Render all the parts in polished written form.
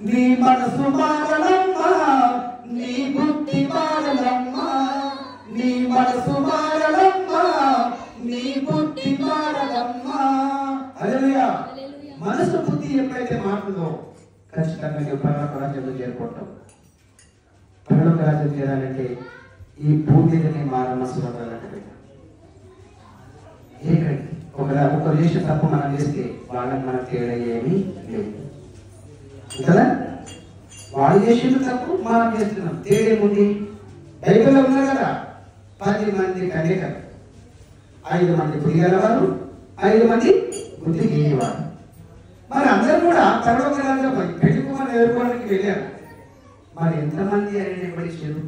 నీ మనసు మారలమ్మా, నీ బుద్ధి మారలమ్మా, నీ మనసు మారలమ్మా, నీ బుద్ధి మారలమ్మా. హల్లెలూయా. మనసు బుద్ధి ఎప్పుడైతే మారుతుందో ఖచ్చితంగా నువ్వు పరలోక రాజ్యంలో చేరుకుంటావు. పరలోక రాజ్యం చేరాలంటే ఈ భూమి మీదనే మనసు వదలాలంటే ఏకండి ఒకరు చేసిన తప్పు మనం చేస్తే వాళ్ళకి మనకు తేడా ఏమీ లేదు కదా. వాళ్ళు చేసిన తప్పు మనం చేస్తున్నాం, తేడేముంది? బైబిల్లో ఉన్నారు కదా 10 మంది కన్యకలు, 5 మంది బుద్ధి గలవారు, 5 మంది బుద్ధి లేనివారు. మరి అందరూ కూడా పరలోక రాజ్యంలో పెళ్లి కుమారుని ఎదుర్కోవడానికి వెళ్ళారు. మరి ఎంతమంది పడిచారు,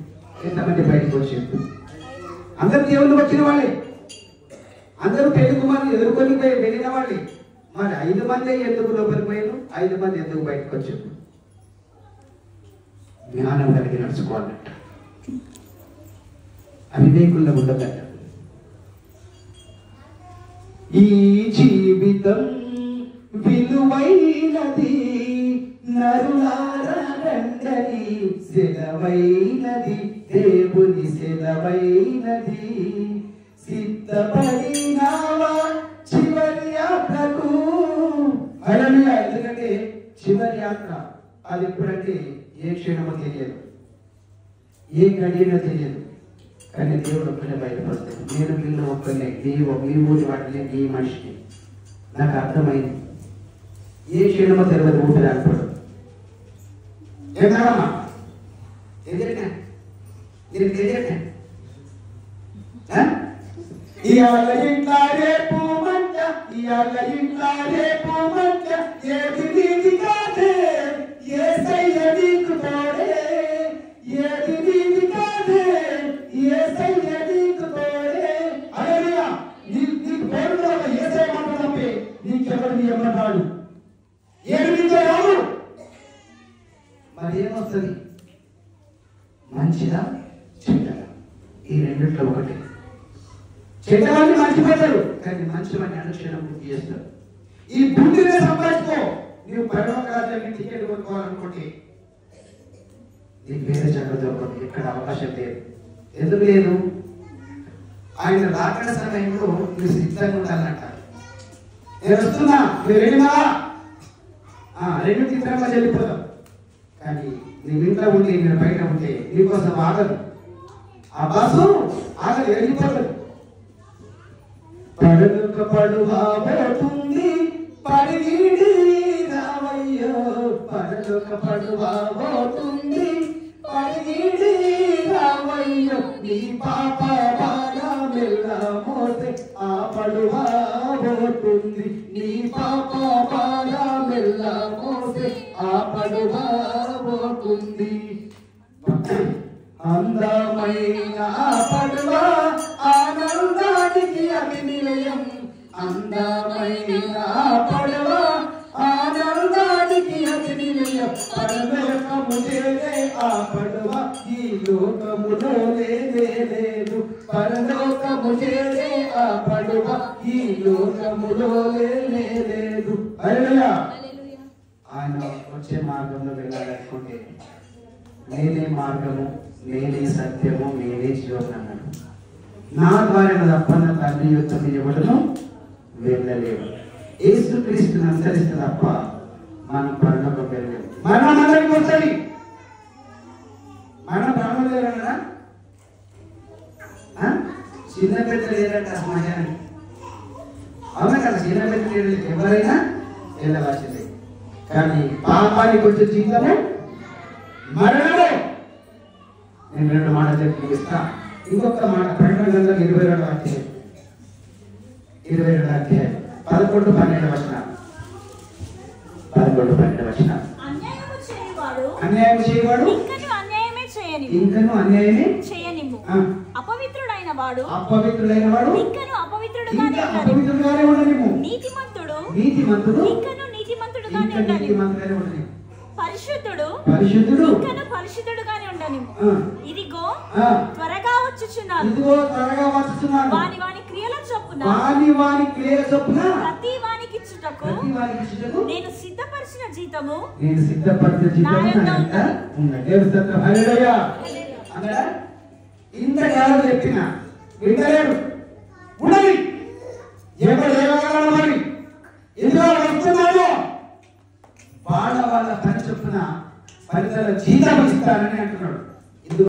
ఎంతమంది బయటకు వచ్చారు? అందరు దేవుళ్ళు వచ్చిన వాళ్ళే, అందరూ పెళ్లి కుమారుని ఎదుర్కొని వెళ్ళిన వాళ్ళే. మరి 5 మంది ఎందుకు లోపలికి పోయారు, 5 మంది ఎందుకు బయటకు వచ్చారు? జ్ఞానం కలిగి నడుచుకోవాలంట, అవివేకుల్లో ఉండదంట. ఈ జీవితం విలువైనది, నరులారా రండి, సెలవైనది, దేవుని సెలవైనది. సిద్ధపడినావా చివరి యాత్రకు? హల్లెలూయా. ఎందుకంటే చివరి యాత్ర అది ఎప్పుడంటే ఏ క్షణమో తెలియదు, ఏ గడియనో తెలియదు. కానీ దేవుడు ఒక్కడే బయటపడతాడు. నేను వీళ్ళు ఒక్కనే, మీ ఊరి వాటిని, ఈ మనిషిని. నాకు అర్థమైంది, ఏ క్షణమో తెలియదు, ఊపిరి ఆగిపోవడం. ఏమన్నా తెలియట నేను తెలియట ఇవాళ ఇంట్లో రేపు మంట, ఇవాళ ఇంట్లో రేపు మంట, ఏది నీది కాదే యేసయ్య నీకు తోడే, ఏది నీది కాదే యేసయ్య నీకు తోడే. హల్లెలూయా. నీకు తోడుగా యేసయ్య మాట తప్పే నీకెవరిని ఎమ్మన్నాడు, ఏడు నీతో రాదు. మరి ఏమొస్తుంది? మంచిదా చెడ్డదా? ఈ రెండిట్లో ఒకటి. చెడ్డవాడిని మర్చిపోతారు, కానీ మంచి వాడిని అనుక్షణం పూర్తి చేస్తారు. ఈ బుద్ధిని సంపాదించుకో. నీవు పరలోక రాజ్యానికి టికెట్ కొనుక్కోవాలనుకుంటే నీకు వేరే చక్కగా ఎక్కడ అవకాశం లేదు. ఎందుకు లేదు? ఆయన రాకడ సమయంలో నువ్వు సిద్ధంగా ఉండాలంట. నేను వస్తున్నా, నువ్వు వెళ్ళినావా? 2 తీర్థంగా వెళ్ళిపోతాం. కానీ నువ్వు ఇంట్లో ఉండి నేను బయట ఉంటే నీకోసం ఆగదు, ఆ బస్సు ఆగదు, వెళ్ళిపోతుంది. పడలుక పడువాబోతుంది పడిగిడి రావయ్యో, పడలుక పడువాబోతుంది పడిగిడి రావయ్యో. నీ పాప బాలమెల్ల మోసే ఆ పడువాబోతుంది, నీ పాప బాలమెల్ల మోసే ఆ పడువాబోతుంది. అందమైన పడువ ఆనందానికి అవి నిలయం, అందమైన పడువ ఆనందానికి అవి నిలయం. పరలోకము చేరే ఆ పడువ ఈ లోకములో లేదే లేదు, పరలోకము చేరే ఆ పడువ ఈ లోకములో లేదే లేదు. హల్లెలూయా. ఆయన వచ్చే మార్గంలో వెళ్ళాలనుకుంటే నేనే మార్గము, నేనే సత్యము, నేనే జీవం అన్నాడు. నా ద్వారా తప్ప నా తండ్రి యొక్క ఎవడను వెళ్ళలేవు. యేసుక్రీస్తుని అనుసరిస్తే తప్ప మనం పరలోకం వెళ్ళలేము. మనం అందరికి వస్తుంది, మనం పరమ లేరన్నా. చిన్న పెద్ద లేరంట శ్మశానికి, అవునా కదా? చిన్న పెద్ద లేరు, ఎవరైనా వెళ్ళవలసిందే. కానీ పాపానికి వచ్చే జీవితము మరణమే. నేను 2 మాటలు చెప్పి ఇస్తా. ఇంకొక మాట ప్రకటన గ్రంథం 22వ అధ్యాయం 11-12 వచనాలు. 11-12 వచనాలు. అన్యాయము చేయవాడు ఇంకను అన్యాయమే చేయనిమ్ము, అపవిత్రుడైన వాడు ఇంకను అపవిత్రుడుగానే ఉండనిమ్ము, నీతిమంతుడు ఇంకను నీతిమంతుడుగానే ఉండనిమ్ము, పరిశుద్ధుడు ఇంకను పరిశుద్ధుడుగానే ఉండనిమ్ము. ఇదిగో త్వరగా వచ్చుచున్నాను, వాని వాని క్రియల చొప్పున ప్రతి వానికి ఇచ్చుటకు నేను సిద్ధపరిచిన జీతము ఇంతకాలం చెప్పిన వింటలేడు ఉండని ఎవరు ఏమగలమని ఎందులో వస్తున్నాడో వాళ్ళ పని చొప్పున ఫలితాల జీతం ఇస్తారని అంటున్నాడు.